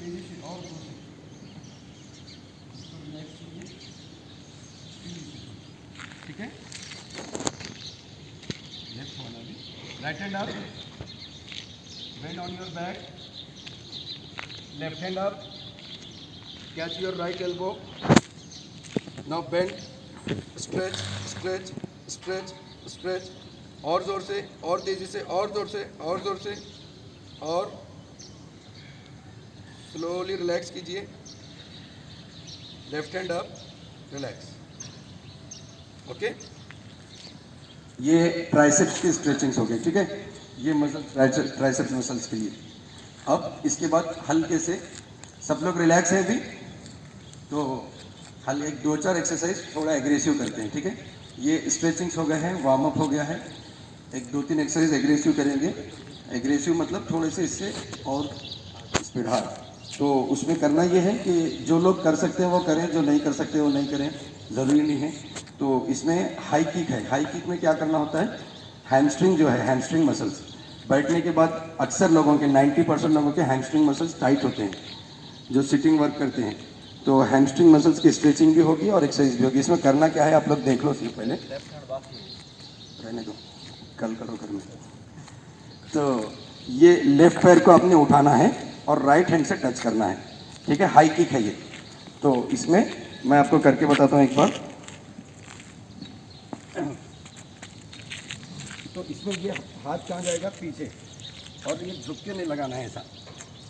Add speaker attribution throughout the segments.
Speaker 1: तेजी से और जोर से इसको रिलैक्स कीजिए, ठीक है। लेफ्ट वाला भी, right hand up, bend on your back, left hand up, catch your right elbow, now bend, stretch stretch stretch stretch, और जोर से, और तेजी से, और जोर से, और जोर से, और स्लोली रिलैक्स कीजिए, left hand up, relax, okay.
Speaker 2: ये ट्राइसेप्स की स्ट्रेचिंग्स हो गई, ठीक है। ये मसल ट्राइसेप्स मसल्स के लिए। अब इसके बाद हल्के से, सब लोग रिलैक्स हैं अभी, तो हल एक 2-4 एक्सरसाइज थोड़ा एग्रेसिव करते हैं, ठीक है। ये स्ट्रेचिंग्स हो गए हैं, वार्म अप हो गया है। एक 2-3 एक्सरसाइज एग्रेसिव करेंगे। एग्रेसिव मतलब थोड़े से इससे और स्पीड हार्ड। तो उसमें करना ये है कि जो लोग कर सकते हैं वो करें, जो नहीं कर सकते वो नहीं करें, ज़रूरी नहीं है। तो इसमें हाई किक है। हाई किक में क्या करना होता है, हैमस्ट्रिंग जो है, हैमस्ट्रिंग मसल्स, बैठने के बाद अक्सर लोगों के 90% लोगों के हैमस्ट्रिंग मसल्स टाइट होते हैं, जो सिटिंग वर्क करते हैं। तो हैमस्ट्रिंग मसल्स की स्ट्रेचिंग भी होगी और एक्सरसाइज भी होगी। इसमें करना क्या है, आप लोग देख लो सिर्फ पहले, रहने दो, कल करो घर में। तो ये लेफ्ट पैर को आपने उठाना है और राइट हैंड से टच करना है, ठीक है। हाई किक है ये। तो इसमें मैं आपको करके बताता हूँ एक बार। तो इसमें ये हाथ कहाँ जाएगा, पीछे, और ये झुक के नहीं लगाना है ऐसा,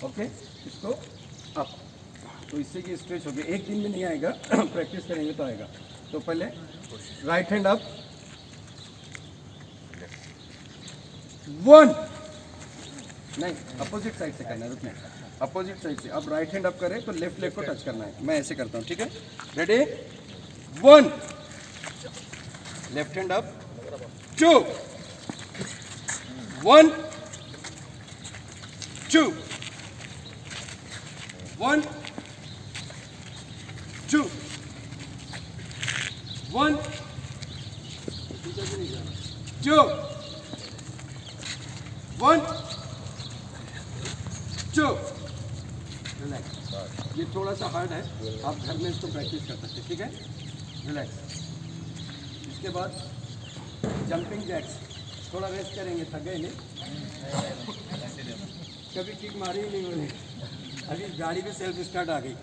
Speaker 2: ओके। इसको अप, तो इससे ये स्ट्रेच हो गया। एक दिन में नहीं आएगा, प्रैक्टिस करेंगे तो आएगा। तो पहले राइट हैंड अप, 1, नहीं अपोजिट साइड से करना है, रुकना, अपोजिट साइड से। अब राइट हैंड अप करें तो लेफ्ट लेग को टच करना है। मैं ऐसे करता हूँ, ठीक है। Ready, 1, left hand up, 2, 1, 2, 1, 2, 1, 2, 1, 2, relax. ये थोड़ा सा हार्ड है, आप घर में इसको प्रैक्टिस कर सकते हैं, ठीक है। रिलैक्स। इसके बाद जंपिंग जैक्स, थोड़ा रेस्ट करेंगे, थक गए नहीं, कभी किक मारी ही नहीं मैंने। अभी गाड़ी में सेल्फ स्टार्ट आ गई,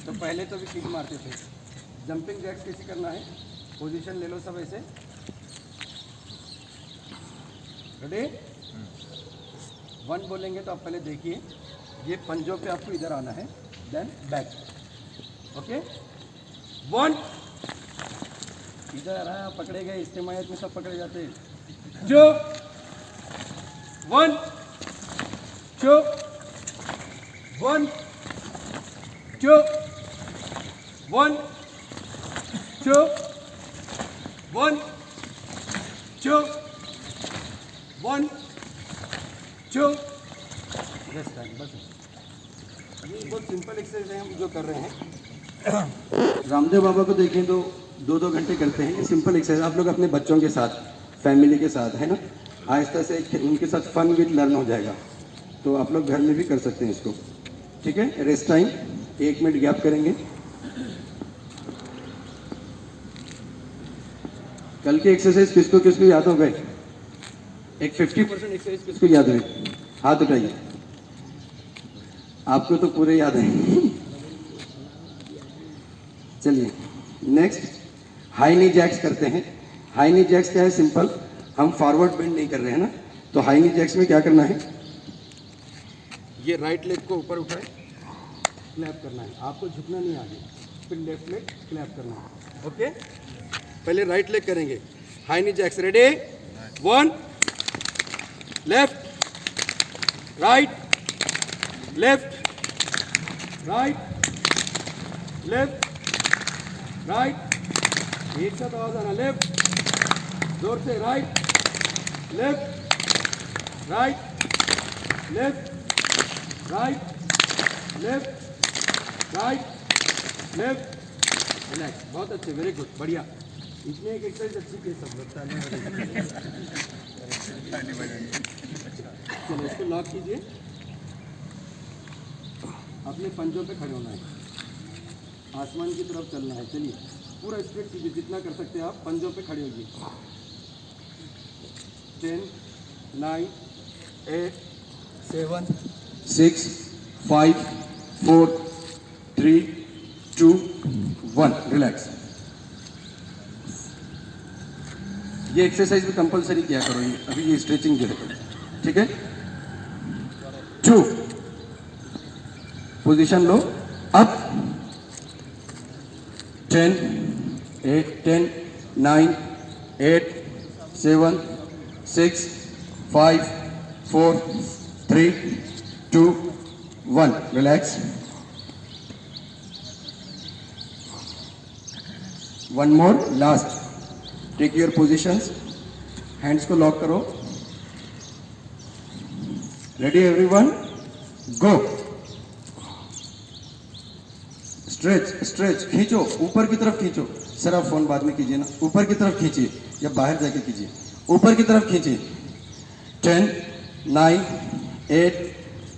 Speaker 2: तो पहले तो भी किक मारते थे। जंपिंग जैक्स कैसे करना है, पोजीशन ले लो सब ऐसे, रेडी। 1 बोलेंगे तो आप पहले देखिए, ये पंजों पे आपको इधर आना है, देन बैक, ओके। 1, इधर आ रहा है, पकड़े गए, इस्तेमायत में सब पकड़े जाते हैं। 2, 1, 2, 1, 2, 1, 2, 1, 2, 1, 2, बस। ये बहुत सिंपल एक्सरसाइज है हम जो कर रहे हैं। रामदेव बाबा को देखें तो 2-2 घंटे करते हैं। ये सिंपल एक्सरसाइज आप लोग अपने बच्चों के साथ, फैमिली के साथ, है ना, आहिस्ता से उनके साथ फन विद लर्न हो जाएगा। तो आप लोग घर में भी कर सकते हैं इसको, ठीक है। रेस्ट टाइम 1 मिनट गैप करेंगे। कल के एक्सरसाइज किसको किसको याद हो गए? एक 50% एक्सरसाइज किसको याद हुई, हाथ उठाइए। आपको तो पूरे याद है। चलिए नेक्स्ट, हाई नी जैक्स करते हैं। हाई नी जैक्स क्या है, सिंपल, हम फॉरवर्ड बेंड नहीं कर रहे हैं ना। तो हाई नी जैक्स में क्या करना है, ये राइट लेग को ऊपर उठाए, क्लैप करना है, आपको झुकना नहीं आगे, फिर लेफ्ट लेग क्लैप करना है, ओके। पहले राइट लेग करेंगे, high knee jacks, ready, 1, left right, left right, left right, एक साथ आवाज आना, लेफ्ट, जोर से, right, left right, left right, left right, left, relax. बहुत अच्छे, वेरी गुड, बढ़िया। इतने एक एक्सरसाइज अच्छी की सब लगता है। चलो इसको लॉक कीजिए।
Speaker 1: अपने पंजों पे खड़े होना है, आसमान की तरफ चलना है। चलिए पूरा स्ट्रेट कीजिए, जितना कर सकते हैं आप, पंजों पे खड़े होइए। 10, 9, 8, 7,
Speaker 2: 6, 5, 4, 3, 2, 1 रिलैक्स। ये एक्सरसाइज भी कंपलसरी किया करो, ये अभी ये स्ट्रेचिंग जो है, ठीक है। 2 position low, up. 10, 8, 10, 9, 8, 7, 6, 5, 4, 3, 2, 1 relax. 1 more, last. Take your positions, hands को लॉक करो। Ready everyone, go. Stretch stretch, खींचो ऊपर की तरफ खींचो। सर आप फोन बाद में कीजिए ना, ऊपर की तरफ खींचिए या बाहर जाके कीजिए, ऊपर की तरफ खींचिए। 10, 9, 8,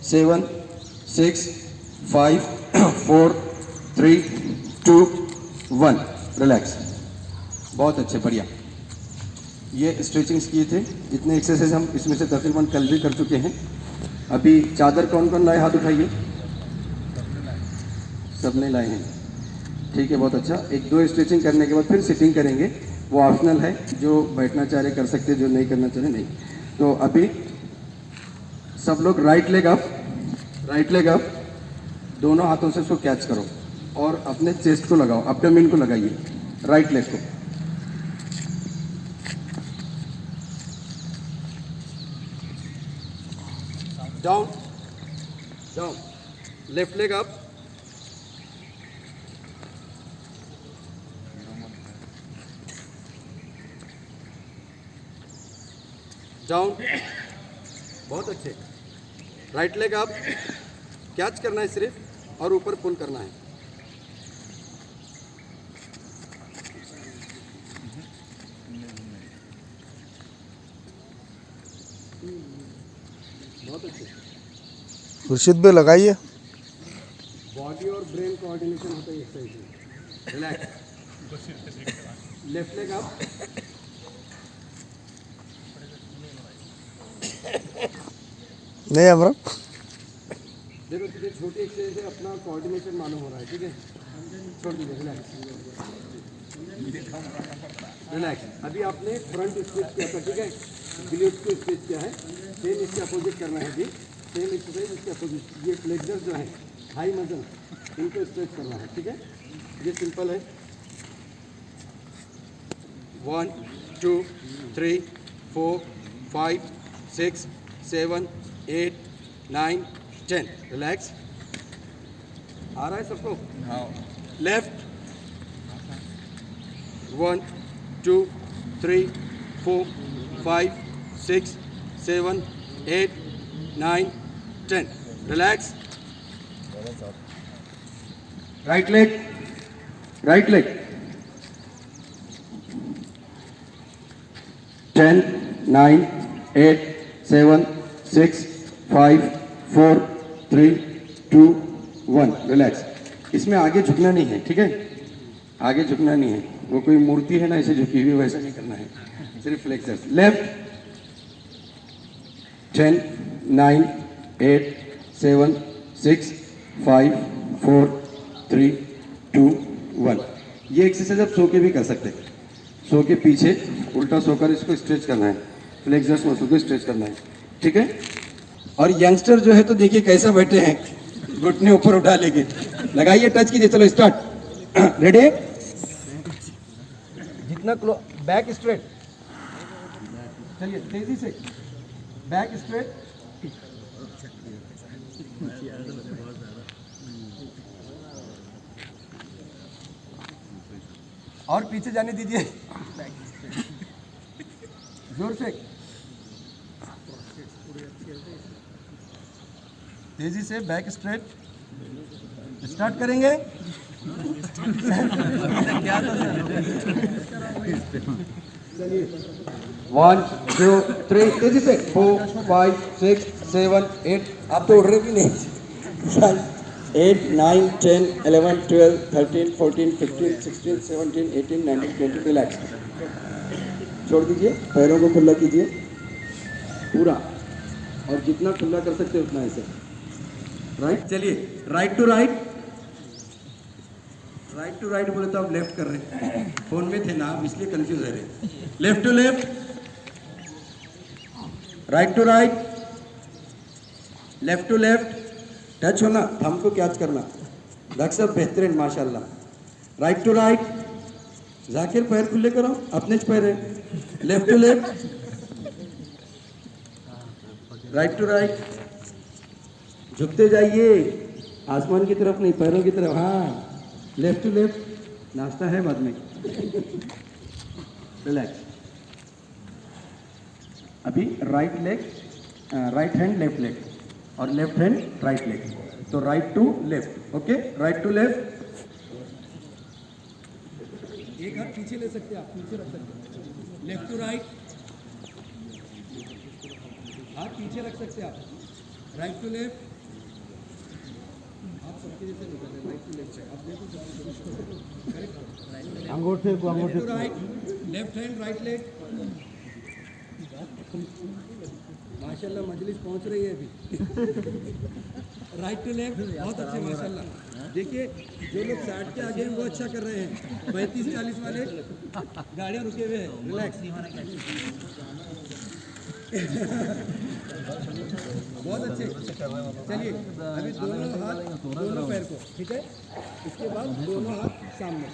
Speaker 2: 7, 6, 5, 4, 3, 2, 1 रिलैक्स। बहुत अच्छे, बढ़िया। ये स्ट्रेचिंग्स किए थे, इतने एक्सरसाइज हम इसमें से तकरीबन कल भी कर चुके हैं। अभी चादर कौन कौन लाए, हाथ उठाइए। सबने लाए हैं, ठीक है, बहुत अच्छा। 1-2 स्ट्रेचिंग करने के बाद फिर सिटिंग करेंगे, वो ऑप्शनल है, जो बैठना चाह रहे कर सकते, जो नहीं करना चाह रहे नहीं। तो अभी सब लोग right leg up, right leg up, दोनों हाथों से उसको कैच करो और अपने चेस्ट को लगाओ, एब्डोमेन को लगाइए, राइट लेग को।
Speaker 1: Down down, left leg up, down, बहुत अच्छे। राइट लेग अप, कैच करना है सिर्फ और ऊपर पुल करना है। बहुत अच्छे।
Speaker 3: खुर्शीद भी लगाइए।
Speaker 1: बॉडी और ब्रेन कोऑर्डिनेशन होता है एक्सरसाइज में। रिलैक्स। लेफ्ट लेग अप,
Speaker 3: नहीं अमर,
Speaker 1: देखो ये छोटी एक्सरसाइज है, अपना कोऑर्डिनेशन मालूम हो रहा है, ठीक है। छोड़ दीजिए, रिलैक्स रिलैक्स। अभी आपने फ्रंट स्ट्रेच किया था, ठीक है, ग्लूट्स को स्ट्रेच किया है, सेम इसके अपोजिट करना है जी। सेम एक्सरसाइज इसके अपोजिट, ये फ्लेक्सर जो है, हाई मसल, इनको स्ट्रेच करना है, ठीक है। ये सिंपल है। 1, 2, 3, 4, 5, 6, 7, 8, 9, 10 रिलैक्स। आ रहा है सबको? Left. 1, 2, 3, 4, 5, 6, 7, 8, 9, 10 relax.
Speaker 2: Right leg, right leg. 10, 9, 8, 7, 6, 5, 4, 3, 2, 1 relax. इसमें आगे झुकना नहीं है, ठीक है, आगे झुकना नहीं है। वो कोई मूर्ति है ना ऐसे झुकी हुई, वैसा नहीं करना है, सिर्फ फ्लेक्सर्स। लेफ्ट। 10, 9, 8, 7, 6, 5, 4, 3, 2, 1। ये एक्सरसाइज आप सो के भी कर सकते हैं। सो के पीछे उल्टा सोकर इसको स्ट्रेच करना है, फ्लेक्सर्स मसल को स्ट्रेच करना है, ठीक है। और यंगस्टर जो है तो देखिए कैसा बैठे हैं, घुटने ऊपर उठा लेके, लगाइए, टच कीजिए। चलो स्टार्ट। रेडी।
Speaker 1: जितना बैक स्ट्रेट, चलिए तेजी से, बैक स्ट्रेट। और पीछे जाने दीजिए, जोर से, तेजी से बैक स्ट्रेट। स्टार्ट करेंगे।
Speaker 2: 1, 2, 3 तेजी से। 4, 5, 6, 7, 8। आप तो उड़ रहे भी नहीं। 8, 9, 10, 11, 12, 13, 14, 15, 16, 17, 18, 19, 20. रिलैक्स, छोड़ दीजिए, पैरों को खुला कीजिए पूरा, और जितना खुला कर सकते उतना ऐसे। राइट, चलिए right to right, right to right बोले तो आप लेफ्ट कर रहे हैं, फोन में थे ना आप इसलिए कंफ्यूज है रहे। Left to left, right to right, left to left, touch होना, थंब को कैच करना, दक सब बेहतरीन माशाल्लाह। राइट टू राइट, जाकिर पैर खुले करो, अपने च पैर है। Left to left, right to right, झुकते जाइए, आसमान की तरफ नहीं, पैरों की तरफ। हाँ, लेफ्ट टू लेफ्ट, नाश्ता है बाद में। रिलैक्स। अभी right leg, right hand left leg, और लेफ्ट हैंड राइट लेग। तो right to left, okay, right to left.
Speaker 1: एक हाथ पीछे ले सकते हैं आप, पीछे रख सकते हैं। लेफ्ट टू राइट, हाथ पीछे रख सकते हैं आप। राइट टू लेफ्ट, आप सबके जैसे निकल रहे, राइट टू लेफ्ट से आप देखो, करेक्ट।
Speaker 3: अंगूठे को
Speaker 1: left to right, left hand right leg. माशाल्लाह मजलिस पहुंच रही है अभी। राइट टू लेफ्ट, बहुत अच्छे माशाल्लाह। देखिए जो लोग 60 के आगे हैं वो अच्छा कर रहे हैं, 35-40 वाले गाड़ियाँ रुके हुए हैं। रिलैक्स, बहुत अच्छे। चलिए अभी दोनों हाथ दोनों पैर को, ठीक है, इसके बाद दोनों हाथ सामने,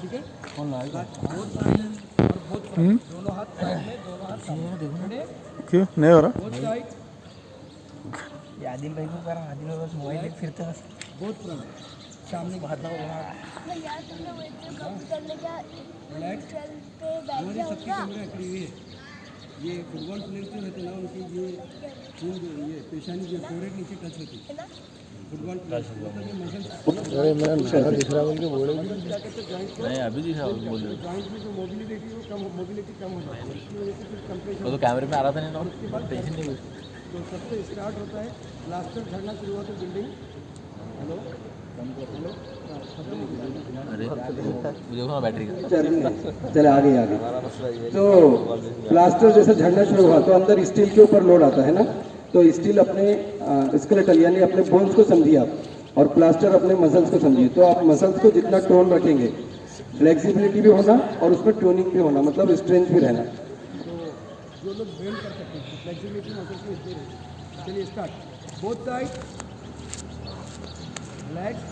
Speaker 1: ठीक है, बहुत साइड और बहुत फ्रंट, दोनों हाथ साइड में, दोनों हाथ सामने।
Speaker 3: क्यों नहीं हो रहा?
Speaker 1: बहुत साइड,
Speaker 4: आदिल भाई को करा, आदिल भाई बस मोबाइल लेके फिरते बस
Speaker 1: बहुत फ्रंट, सामने को हाथ लगाओ।
Speaker 5: यार तुमने वेट कम करने का
Speaker 1: रिलैक्स,
Speaker 5: चल पे बैठ
Speaker 1: हमारी
Speaker 5: गया
Speaker 1: सबकी
Speaker 5: होगा।
Speaker 1: कमरे अकड़ी हुई है। ये फुटबॉल प्लेयर जो रहते ना, उनकी ये खून जो ये पेशानी जो फोरहेड नीचे टच होती है, फुटबॉल प्लेयर मतलब ये मसल
Speaker 3: अरे मैं सारा दिख रहा बोल के बोले
Speaker 1: क्या कहते हैं, जॉइंट
Speaker 4: नहीं अभी दिखा बोल रहे
Speaker 1: जॉइंट में जो मोबिलिटी है वो कम हो जाती है, इसकी वजह से फिर कंप्रेशन।
Speaker 4: वो तो कैमरे में आ रहा था नहीं ना, टेंशन नहीं हुई।
Speaker 1: तो सबसे स्टार्ट होता है, प्लास्टर झड़ना शुरू हुआ तो बिल्डिंग, हेलो हेलो,
Speaker 4: अरे वो देखो ना बैटरी का।
Speaker 2: चले आगे आगे। तो प्लास्टर जैसे झड़ना शुरू हुआ तो अंदर स्टील के ऊपर लोड आता है ना, तो स्टील अपने स्केलेटल यानी अपने बोन्स को समझिए आप, और प्लास्टर अपने मसल्स को समझिए। तो आप मसल्स को जितना टोन रखेंगे, फ्लेक्सिबिलिटी भी होना और उसमें टोनिंग भी होना, मतलब स्ट्रेंथ भी रहना।
Speaker 1: तो जो लोग बेंड कर सकते हैं फ्लेक्सिबिलिटी मसल्स में इतनी रहती है। चलिए start, both side, relax,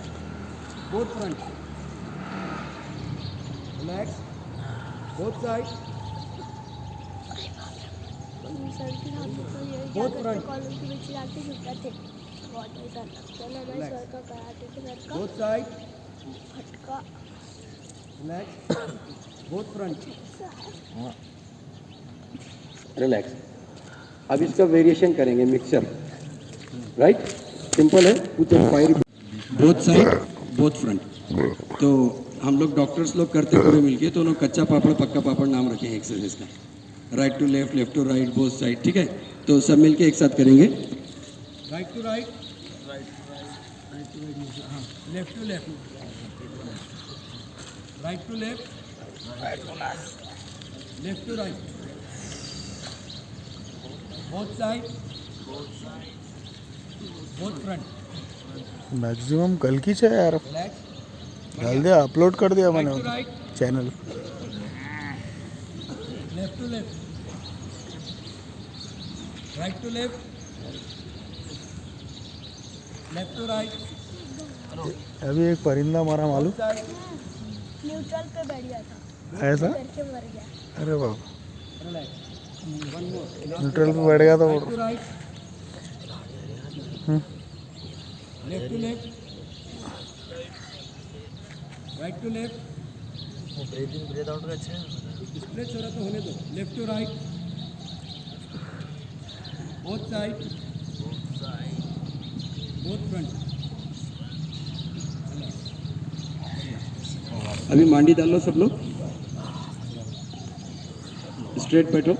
Speaker 1: both front, relax, both side,
Speaker 5: sir के हाथ में तो ये
Speaker 1: बहुत
Speaker 5: क्या
Speaker 1: फ्रंट।
Speaker 5: करते, कॉलम के बीच जाके झुकते थे बहुत ऐसा। चलो मैं
Speaker 1: Relax.
Speaker 5: सर का कराटे के सर का
Speaker 1: बोथ साइड,
Speaker 5: फटका
Speaker 1: रिलैक्स, बोथ फ्रंट,
Speaker 2: रिलैक्स। अब इसका वेरिएशन करेंगे, मिक्सचर। राइट, सिंपल है, कुछ fire. Both side, both front. तो हम लोग डॉक्टर्स लोग करते पूरे मिलके, तो उन्होंने कच्चा पापड़ पक्का पापड़ नाम रखे हैं एक्सरसाइज का। Right to left, left to right, both side, ठीक है। तो सब मिलके एक साथ करेंगे।
Speaker 1: राइट टू राइट, हाँ, left to left, right to left, left to right, both side, both front,
Speaker 3: maximum कल की है यार,
Speaker 1: रिलैक्स,
Speaker 3: डाल दिया, अपलोड कर दिया
Speaker 1: राइट
Speaker 3: मैंने
Speaker 1: to right,
Speaker 3: channel.
Speaker 1: Left to left, right to left, left to right,
Speaker 3: अभी एक परिंदा मारा मालूम,
Speaker 1: साइड,
Speaker 5: न्यूट्रल पे बैठ गया था,
Speaker 3: ऐसा?
Speaker 5: करके मर गया।
Speaker 3: अरे बाप,
Speaker 1: रिलैक्स, वन मोर,
Speaker 3: न्यूट्रल पे बैठ गया था
Speaker 1: राइट टू
Speaker 3: वो।
Speaker 1: Right, left to left, right to left,
Speaker 4: breath in breath out का अच्छा है।
Speaker 1: स्प्लिट हो रहा तो होने दो, left to right, both side, both front.
Speaker 2: अभी मांडी डाल लो सब लोग, स्ट्रेट बैठो।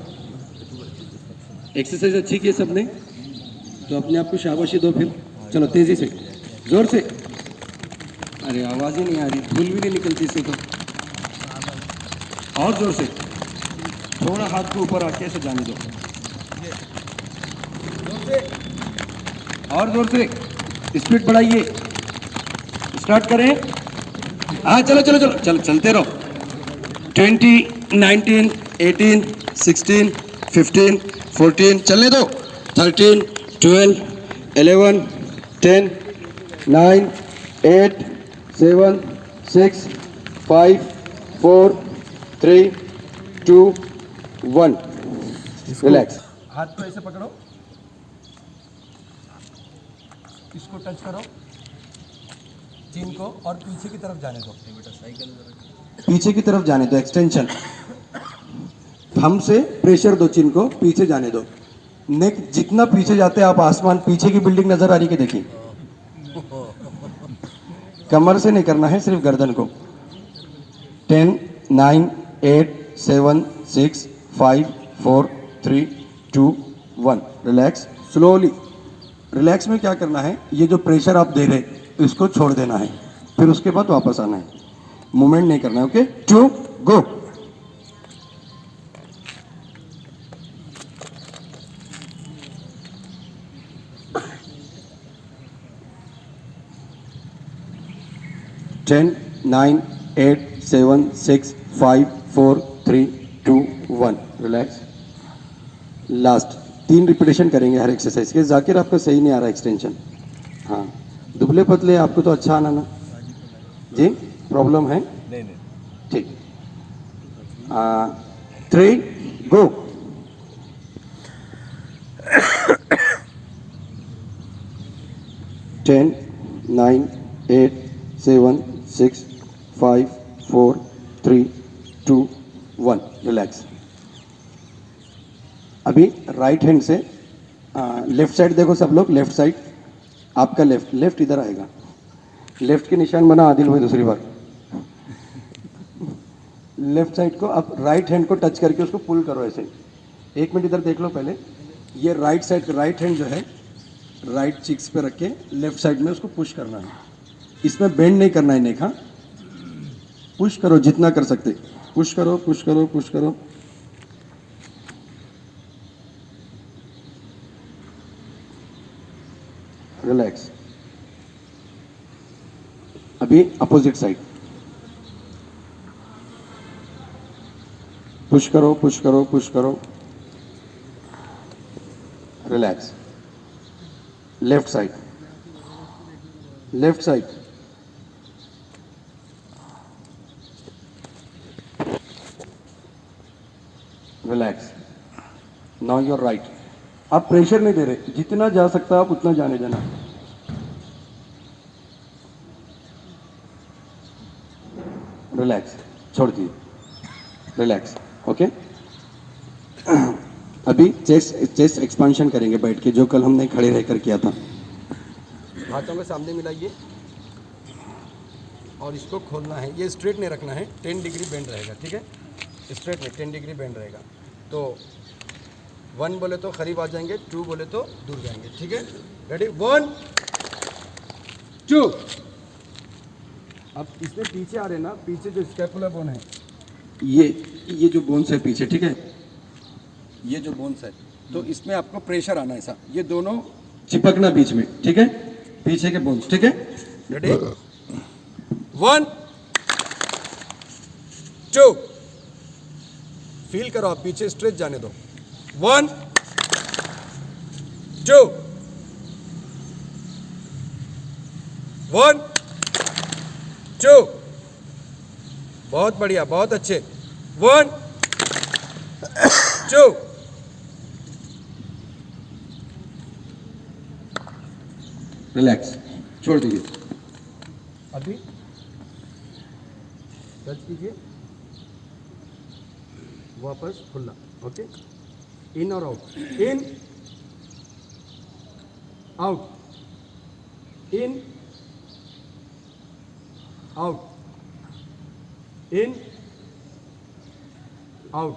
Speaker 2: एक्सरसाइज अच्छी की है सबने, तो अपने आप को शाबाशी दो। फिर चलो तेजी से, जोर से। अरे आवाज़ ही नहीं आ रही, धूल भी नहीं निकलती इससे तो। और जोर से, थोड़ा हाथ को ऊपर आके ऐसे जाने दो, और जोर से, स्पीड बढ़ाइए। स्टार्ट करें। हाँ चलो चलो चलो चल चलते रहो। 20, 19, 18, 16, 15, 14, चलने दो। 13, 12, 11, 10, 9, 8, 7, 6, 5, 4, 3, 2, 1। रिलैक्स।
Speaker 1: हाथ को ऐसे पकड़ो, इसको टच करो, चिन को, और पीछे की तरफ जाने दो।
Speaker 2: पीछे की तरफ जाने दो, एक्सटेंशन। थंब से प्रेशर दो, चिन को पीछे जाने दो। नेक जितना पीछे जाते हैं आप, आसमान पीछे की बिल्डिंग नजर आ रही है देखिए। कमर से नहीं करना है, सिर्फ गर्दन को। 10, 9, 8, 7, 6, 5, 4, 3, 2, 1। रिलैक्स। स्लोली। रिलैक्स में क्या करना है, ये जो प्रेशर आप दे रहे इसको छोड़ देना है, फिर उसके बाद वापस आना है, मूवमेंट नहीं करना है। ओके, 2, गो। टेन, 9, 8, 7, 6, 5, 4, 3, 2, 1। रिलैक्स। लास्ट 3 रिपीटेशन करेंगे हर एक्सरसाइज के। जाकिर आपका सही नहीं आ रहा एक्सटेंशन। हाँ, दुबले पतले आपको तो अच्छा आना ना जी, प्रॉब्लम है
Speaker 4: नहीं नहीं
Speaker 2: ठीक। 3, गो। टेन, 9, 8, 7, 6, 5, 4, 3, 2, 1। रिलैक्स। अभी राइट हैंड से लेफ्ट साइड देखो सब लोग, लेफ्ट साइड आपका, लेफ्ट इधर आएगा। लेफ्ट के निशान बना आदिल भाई दूसरी बार। लेफ्ट साइड को आप राइट हैंड को टच करके उसको पुल करो ऐसे। 1 मिनट इधर देख लो पहले। ये राइट साइड, राइट हैंड जो है राइट चिक्स पे रख के लेफ्ट साइड में उसको पुश करना है। इसमें बेंड नहीं करना है नेक। हाँ, पुश करो जितना कर सकते, पुश करो पुश करो पुश करो। रिलैक्स। अभी अपोजिट साइड, पुश करो पुश करो पुश करो। Relax. Left side, left side, relax. Now your right. आप प्रेशर नहीं दे रहे, जितना जा सकता आप उतना जाने देना। रिलैक्स, छोड़ दिए। रिलैक्स। ओके, अभी चेस्ट एक्सपांशन करेंगे बैठ के, जो कल हमने खड़े रहकर किया था। हाथों के सामने मिलाइए और इसको खोलना है। ये स्ट्रेट नहीं रखना है, 10 डिग्री बेंड रहेगा। ठीक है, स्ट्रेट में 10 डिग्री बेंड रहेगा। तो 1 बोले तो करीब आ जाएंगे, 2 बोले तो दूर जाएंगे। ठीक है, रेडी, 1, 2। अब इसमें पीछे आ रहे ना, पीछे जो स्कैपुला बोन है, ये जो बोन्स है पीछे, ठीक है, ये जो बोन्स है, तो इसमें आपको प्रेशर आना ऐसा, ये दोनों चिपकना बीच में। ठीक है, पीछे के बोन्स। ठीक है, रेडी, 1, 2। फील करो आप, पीछे स्ट्रेच जाने दो। 1, 2, 1, 2। बहुत बढ़िया, बहुत अच्छे। 1, 2। रिलैक्स, छोड़ दीजिए। अभी टच कीजिए, वापस खुला। ओके, इन और out, in out, in out, in out,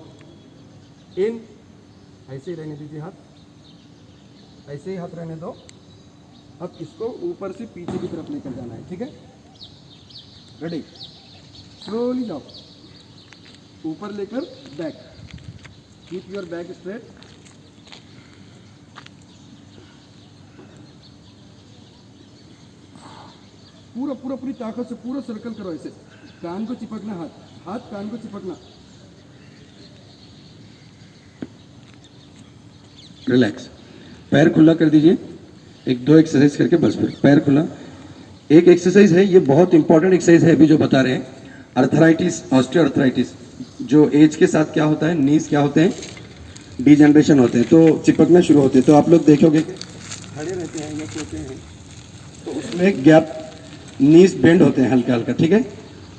Speaker 2: in. ऐसे ही रहने दीजिए हाथ, ऐसे ही हाथ रहने दो। अब इसको ऊपर से पीछे की तरफ लेकर जाना है। ठीक है,
Speaker 1: रेडी, स्लोली जाओ, ऊपर लेकर back, keep your back straight, पूरा पूरा पूरी ताकत से पूरा सर्कल करो ऐसे, कान को चिपकना, हाथ हाथ कान को चिपकना,
Speaker 2: रिलैक्स, पैर खुला कर दीजिए, एक दो एक्सरसाइज करके बस फिर पैर खुला। एक एक्सरसाइज है, ये बहुत इंपॉर्टेंट एक्सरसाइज है अभी जो बता रहे हैं, अर्थराइटिस, ऑस्टियोआर्थराइटिस, जो एज के साथ क्या होता है, नीज क्या होते हैं, डिजनरेशन होते हैं, तो चिपकना शुरू होते हैं। तो आप लोग देखोगे खड़े रहते हैं या सोते हैं तो उसमें गैप, नीज बेंड होते हैं हल्का हल्का, ठीक है।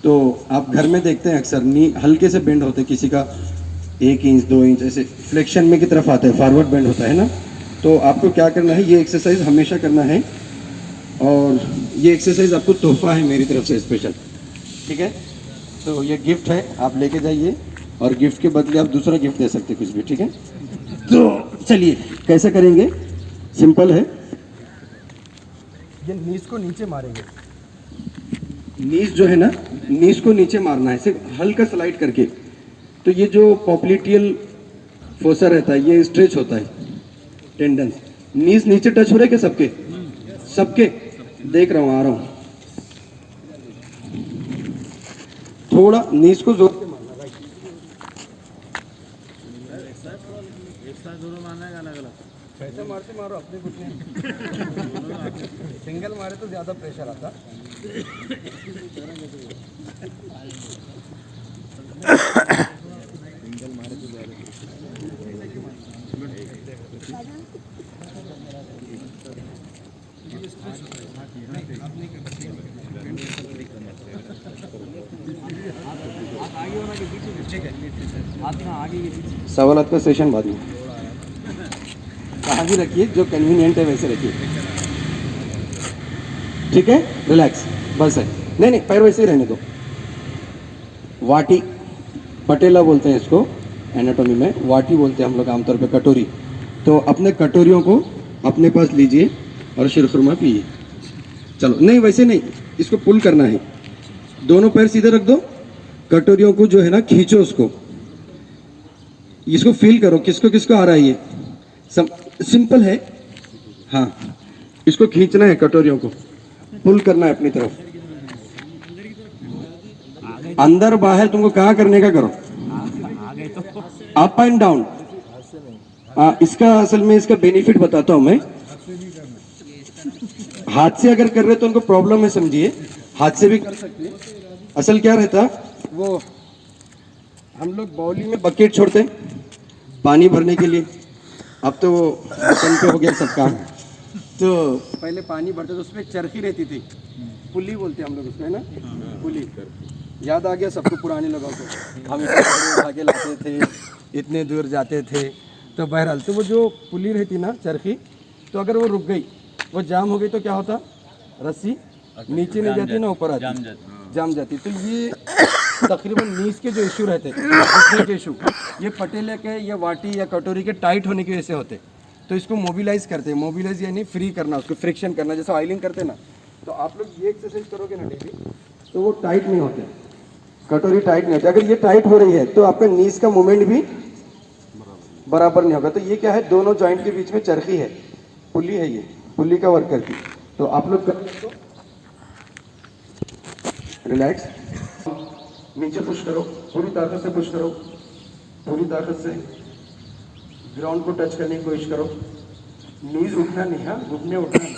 Speaker 2: तो आप घर में देखते हैं अक्सर नी हल्के से बेंड होते हैं, किसी का 1 इंच 2 इंच ऐसे फ्लेक्शन में की तरफ आता है, फॉरवर्ड बेंड होता है ना। तो आपको क्या करना है, ये एक्सरसाइज हमेशा करना है, और ये एक्सरसाइज आपको तोहफा है मेरी तरफ से स्पेशल, ठीक है। तो ये गिफ्ट है, आप लेके जाइए, और गिफ्ट के बदले आप दूसरा गिफ्ट दे सकते हैं कुछ भी, ठीक है। तो चलिए कैसे करेंगे, सिंपल है,
Speaker 1: ये नीज को नीचे मारेंगे,
Speaker 2: नीज जो है ना, नीज को नीचे मारना है सिर्फ हल्का स्लाइड करके। तो ये जो पॉप्लिटियल फोसा रहता है ये स्ट्रेच होता है, टेंडन्स। नीज नीचे टच हो रहे क्या सबके, सबके देख रहा हूँ, आ रहा हूँ, थोड़ा नीज को जोर से मारना, राइट। कैसे मारते मारो, अपने कुछ नहीं,
Speaker 1: सिंगल मारे तो ज़्यादा प्रेशर आता,
Speaker 2: सवाल का सेशन बाद में कहाँ भी रखिए, जो कन्वीनियंट है वैसे रखिए, ठीक है। रिलैक्स, बस है, नहीं नहीं पैर वैसे ही रहने दो। वाटी, पटेला बोलते हैं इसको एनाटॉमी में, वाटी बोलते हैं हम लोग आमतौर पे, कटोरी। तो अपने कटोरियों को अपने पास लीजिए और शीरखुरमा पीजिए। चलो, नहीं वैसे नहीं, इसको पुल करना है, दोनों पैर सीधे रख दो, कटोरियों को जो है ना खींचो, उसको, इसको फील करो, किसको किसको आ रहा है, ये सिंपल है। हाँ, इसको खींचना है, कटोरियों को पुल करना है अपनी तरफ, अंदर बाहर तुमको कहाँ करने का करो, अप एंड डाउन। इसका असल में इसका बेनिफिट बताता हूं मैं। हाथ से अगर कर रहे तो उनको प्रॉब्लम है, समझिए, हाथ से भी कर सकते हैं। असल क्या रहता, वो हम लोग बाउली में बकेट छोड़ते हैं पानी भरने के लिए, अब तो वो बटन पे हो गया सब काम। तो पहले पानी भरते तो उसमें चरखी रहती थी, पुली बोलते हैं हम लोग उसमें ना, पुली। याद आ गया सबको, पुराने लोगों को, हम इतने उठा के लाते थे, इतने दूर जाते थे। तो बहरहाल, तो वो जो पुली रहती ना, चरखी, तो अगर वो रुक गई, वो जाम हो गई, तो क्या होता, रस्सी नीचे नहीं जाती ना, ऊपर आती, जाम जाती। तो ये तकरीबन नीज के जो इशू रहते, घुटने के इशू, ये पटेले के या वाटी या कटोरी के टाइट होने की वजह से होते। तो इसको मोबिलाइज करते हैं, मोबिलाइज यानी फ्री करना, उसको फ्रिक्शन करना, जैसे ऑयलिंग करते ना। तो आप लोग ये एक्सरसाइज करोगे ना डेली, तो वो टाइट नहीं होते, कटोरी टाइट नहीं होती। अगर ये टाइट हो रही है तो आपका नीज का मूवमेंट भी बराबर नहीं होगा। तो ये क्या है, दोनों जॉइंट के बीच में चरखी है, पुली है, ये पुली का वर्क करती। तो आप लोग कर, रिलैक्स, नीचे पुश करो, पूरी ताकत से पुश करो, पूरी ताकत से ग्राउंड को टच करने की कोशिश करो, नीज उठना नहीं, हाँ घुटने उठना नहीं।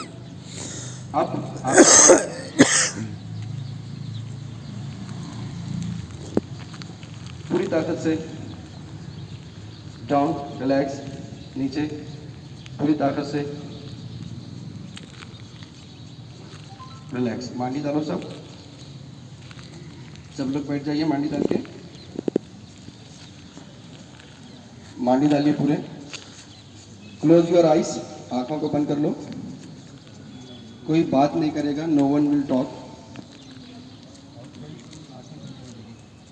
Speaker 2: आप पूरी ताकत से डाउन, रिलैक्स, नीचे पूरी ताकत से रिलैक्स, मांडी डालो, सब लोग बैठ जाइए, मांडी डाल के, मांडी डालिए पूरे, क्लोज योर आइज, आंखों को बंद कर लो, कोई बात नहीं करेगा, नो वन विल टॉक,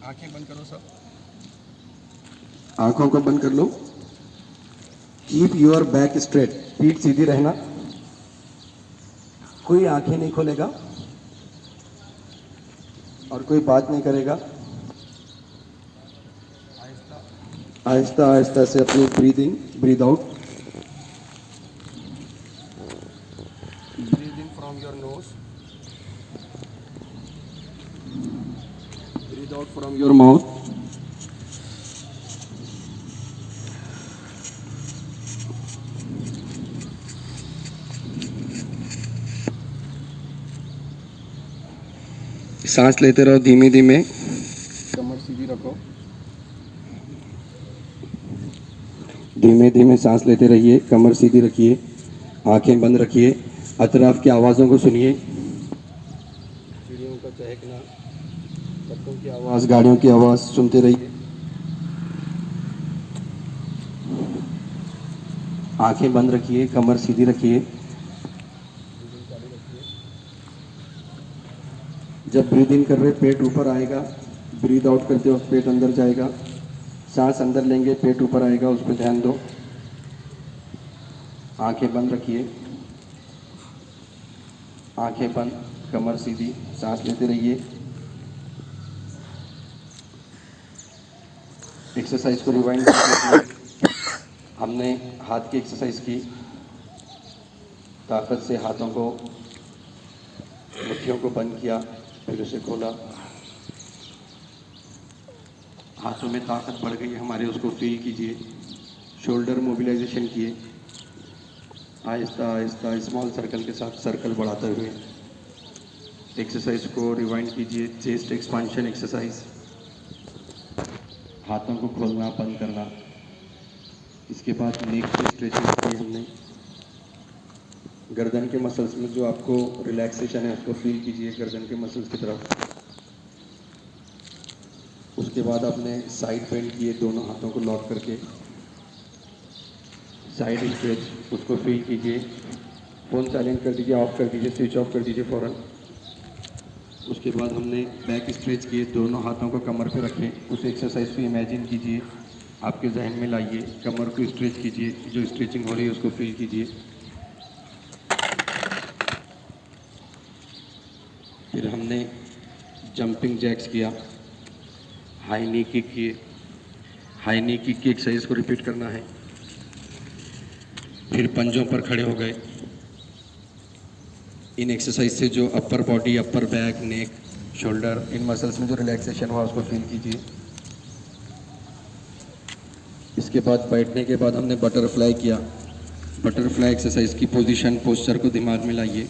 Speaker 2: आंखें बंद करो सब, आंखों को बंद कर लो, कीप योर बैक स्ट्रेट, पीठ सीधी रहना, कोई आंखें नहीं खोलेगा, और कोई बात नहीं करेगा।
Speaker 1: आहिस्ता
Speaker 2: आहिस्ता आहिस्ता से अपनी breathe in breathe out.
Speaker 1: Breathe in from your nose,
Speaker 2: breathe out from your mouth. सांस लेते रहो धीमे धीमे।
Speaker 1: कमर सीधी रखो,
Speaker 2: धीमे धीमे सांस लेते रहिए, कमर सीधी रखिए, आंखें बंद रखिए, अतराफ की आवाज़ों को सुनिए। चिड़ियों का चहकना, पत्तों की आवाज़, गाड़ियों की आवाज़ सुनते रहिए। आंखें बंद रखिए, कमर सीधी रखिए। जब ब्रीद इन कर रहे पेट ऊपर आएगा, ब्रीद आउट करते वक्त पेट अंदर जाएगा। सांस अंदर लेंगे पेट ऊपर आएगा, उस पर ध्यान दो। आंखें बंद रखिए, आंखें बंद, कमर सीधी, सांस लेते रहिए। एक्सरसाइज को रिवाइंड कीजिए। हमने हाथ की एक्सरसाइज की, ताकत से हाथों को, मुट्ठियों को बंद किया, फिर उसे खोला। हाथों में ताकत बढ़ गई हमारे, उसको फील कीजिए। शोल्डर मोबिलाइजेशन किए, आहिस्ता आहिस्ता स्मॉल सर्कल के साथ सर्कल बढ़ाते हुए एक्सरसाइज को रिवाइंड कीजिए। चेस्ट एक्सपांशन एक्सरसाइज, हाथों को खोलना बंद करना। इसके बाद नेक की स्ट्रेचिंग की हमने। गर्दन के मसल्स में जो आपको रिलैक्सेशन है उसको फील कीजिए, गर्दन के मसल्स की तरफ। उसके बाद आपने साइड बेंड किए, दोनों हाथों को लॉक करके साइड स्ट्रेच, उसको फील कीजिए। फ़ोन साइलेंट कर दीजिए, ऑफ कर दीजिए, स्विच ऑफ कर दीजिए फ़ौरन। उसके बाद हमने बैक स्ट्रेच किए, दोनों हाथों को कमर पे रखें। उस एक्सरसाइज को इमेजिन कीजिए, आपके जहन में लाइए, कमर को स्ट्रेच कीजिए, जो स्ट्रेचिंग हो रही है उसको फील कीजिए। फिर हमने जंपिंग जैक्स किया, हाई नी किक किए। हाई नी किक की एक्सरसाइज को रिपीट करना है। फिर पंजों पर खड़े हो गए। इन एक्सरसाइज से जो अपर बॉडी, अपर बैक, नेक, शोल्डर, इन मसल्स में जो रिलैक्सेशन हुआ उसको फील कीजिए। इसके बाद बैठने के बाद हमने बटरफ्लाई किया। बटरफ्लाई एक्सरसाइज की पोजीशन, पोस्चर को दिमाग में लाइए।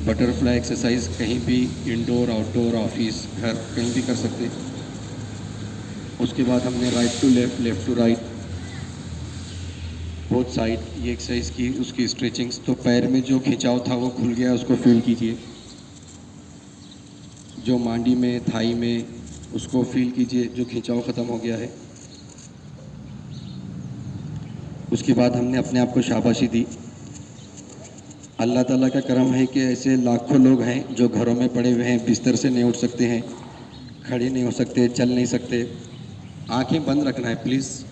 Speaker 2: बटरफ्लाई एक्सरसाइज कहीं भी, इंडोर, आउटडोर, ऑफिस, घर, कहीं भी कर सकते। उसके बाद हमने right to left, left to right, both side ये एक्सरसाइज की। उसकी स्ट्रेचिंग्स, तो पैर में जो खिंचाव था वो खुल गया, उसको फील कीजिए। जो मांडी में, थाई में, उसको फील कीजिए, जो खिंचाव ख़त्म हो गया है। उसके बाद हमने अपने आप को शाबाशी दी। अल्लाह ताला का करम है कि ऐसे लाखों लोग हैं जो घरों में पड़े हुए हैं, बिस्तर से नहीं उठ सकते हैं, खड़े नहीं हो सकते, चल नहीं सकते। आंखें बंद रखना है प्लीज़,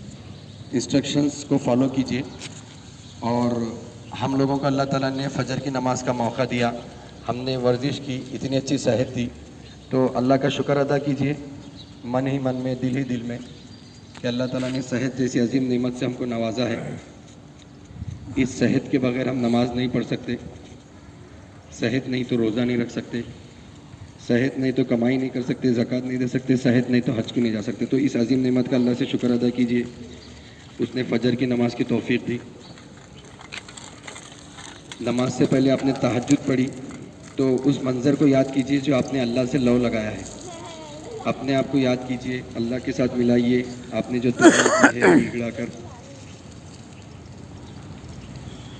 Speaker 2: इंस्ट्रक्शंस को फॉलो कीजिए। और हम लोगों को अल्लाह ताला ने फ़जर की नमाज का मौका दिया, हमने वर्जिश की, इतनी अच्छी सेहत दी, तो अल्लाह का शुक्र अदा कीजिए मन ही मन में, दिल ही दिल में, कि अल्लाह ताला ने सेहत जैसी अजीम नेमत से हमको नवाजा है। इस सेहत के बगैर हम नमाज नहीं पढ़ सकते, सेहत नहीं तो रोज़ा नहीं रख सकते, सेहत नहीं तो कमाई नहीं कर सकते, ज़कात नहीं दे सकते, सेहत नहीं तो हज को नहीं जा सकते। तो इस अजीम नेमत का अल्लाह से शुक्र अदा कीजिए, उसने फ़जर की नमाज की तौफीक दी। नमाज से पहले आपने तहज्जुद पढ़ी, तो उस मंज़र को याद कीजिए जो आपने अल्लाह से लव लगाया है। अपने आप को याद कीजिए, अल्लाह के साथ मिलाइए, आपने जो दुआ की है गिड़गिड़ा कर।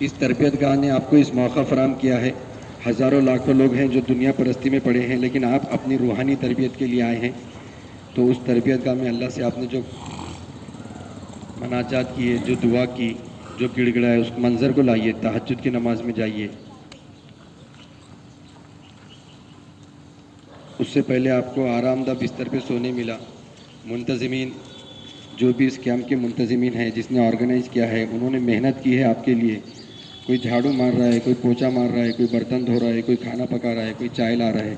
Speaker 2: इस तरबियत गाह ने आपको इस मौका फराम किया है। हज़ारों लाखों लोग हैं जो दुनिया परस्ती में पड़े हैं, लेकिन आप अपनी रूहानी तरबियत के लिए आए हैं। तो उस तरबियत गाह में अल्लाह से आपने जो मनाजात किए, जो दुआ की, जो गिड़गिड़ाए, उस मंज़र को लाइए, तहज्जुद की नमाज में जाइए। उससे पहले आपको आरामदा बिस्तर पे सोने मिला। मुंतज़िमीन, जो भी इस कैंप के मुंतज़िमीन हैं, जिसने ऑर्गेनाइज़ किया है, उन्होंने मेहनत की है आपके लिए। कोई झाड़ू मार रहा है, कोई पोछा मार रहा है, कोई बर्तन धो रहा है, कोई खाना पका रहा है, कोई चाय ला रहा है,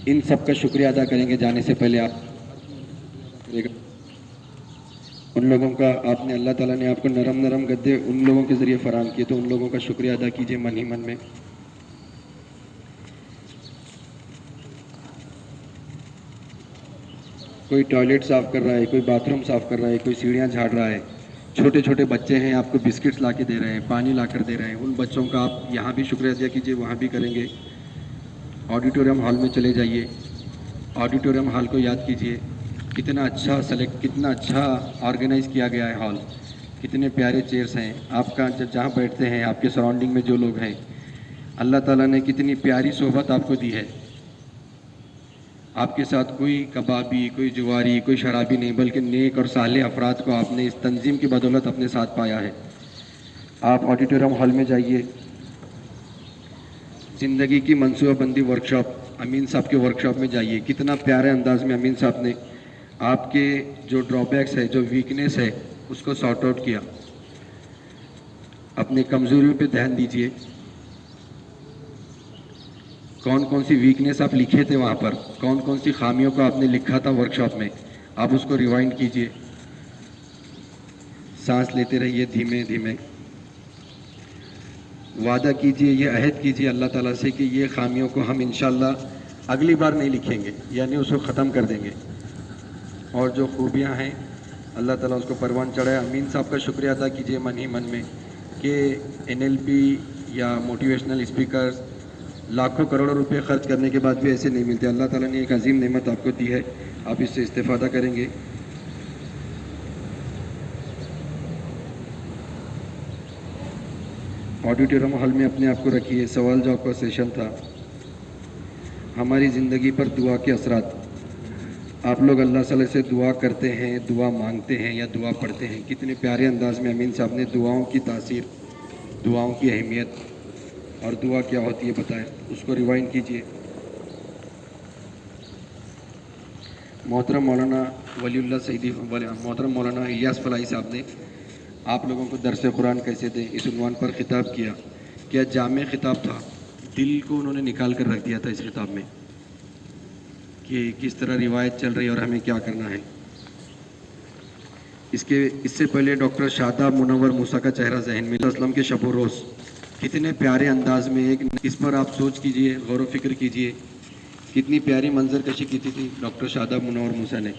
Speaker 2: इन सब का शुक्रिया अदा करेंगे जाने से पहले आप। उन लोगों का आपने, अल्लाह ताला ने आपको नरम नरम गद्दे उन लोगों के ज़रिए फराहम किए, तो उन लोगों का शुक्रिया अदा कीजिए मन ही मन में। कोई टॉयलेट साफ़ कर रहा है, कोई बाथरूम साफ़ कर रहा है, कोई सीढ़ियाँ झाड़ रहा है, छोटे छोटे बच्चे हैं आपको बिस्किट्स ला के दे रहे हैं, पानी ला कर दे रहे हैं, उन बच्चों का आप यहाँ भी शुक्रिया अदा कीजिए, वहाँ भी करेंगे। ऑडिटोरियम हॉल में चले जाइए, ऑडिटोरियम हॉल को याद कीजिए, कितना अच्छा ऑर्गेनाइज किया गया है हॉल, कितने प्यारे चेयर्स हैं, आपका जहाँ बैठते हैं आपके सराउंडिंग में जो लोग हैं, अल्लाह ताला ने कितनी प्यारी सोहबत आपको दी है। आपके साथ कोई कबाबी, कोई जुआरी, कोई शराबी नहीं, बल्कि नेक और साले अफराद को आपने इस तंजीम की बदौलत अपने साथ पाया है। आप ऑडिटोरियम हॉल में जाइए, ज़िंदगी की मनसूबाबंदी वर्कशॉप, अमीन साहब के वर्कशॉप में जाइए, कितना प्यारे अंदाज में अमीन साहब ने आपके जो ड्रॉबैक्स है, जो वीकनेस है, उसको सॉर्ट आउट किया। अपनी कमज़ोरियों पे ध्यान दीजिए, कौन कौन सी वीकनेस आप लिखे थे वहाँ पर, कौन कौन सी खामियों को आपने लिखा था वर्कशॉप में, आप उसको रिवाइंड कीजिए। सांस लेते रहिए धीमे धीमे, वादा कीजिए, ये अहद कीजिए अल्लाह ताला से कि ये खामियों को हम इंशाल्लाह अगली बार नहीं लिखेंगे, यानी उसको ख़त्म कर देंगे, और जो खूबियाँ हैं अल्लाह ताला उसको परवान चढ़ाए। अमीन साहब का शुक्रिया अदा कीजिए मन ही मन में कि NLP या मोटिवेशनल स्पीकर्स लाखों करोड़ों रुपए खर्च करने के बाद भी ऐसे नहीं मिलते। अल्लाह ताला ने एक अजीम नेमत आपको दी है, आप इससे इस्तेफादा करेंगे। ऑडिटोरियम हॉल में अपने आप को रखिए। सवाल जवाब का सेशन था, हमारी ज़िंदगी पर दुआ के असरात। आप लोग अल्लाह ताला से दुआ करते हैं, दुआ मांगते हैं या दुआ पढ़ते हैं, कितने प्यारे अंदाज में अमीन साहब ने दुआओं की तासीर, दुआओं की अहमियत और दुआ क्या होती है बताएं, उसको रिवाइंड कीजिए। मोहतरम मौलाना वलीउल्लाह सईदी, मोहतरम मौलाना इलियास फलाई साहब ने आप लोगों को दर्स कुरान कैसे दें इस उन्वान पर ख़िताब किया। क्या जामे ख़िताब था, दिल को उन्होंने निकाल कर रख दिया था इस ख़िताब में कि किस तरह रिवायत चल रही है और हमें क्या करना है। इससे पहले डॉक्टर शादाब मुनव्वर मूसा का चेहरा जहन में, असलम के शब रोज़, कितने प्यारे अंदाज में एक, इस पर आप सोच कीजिए, गौर व फिक्र कीजिए, कितनी प्यारी मंजर कशी की थी डॉक्टर शादाब मुनव्वर मूसा ने।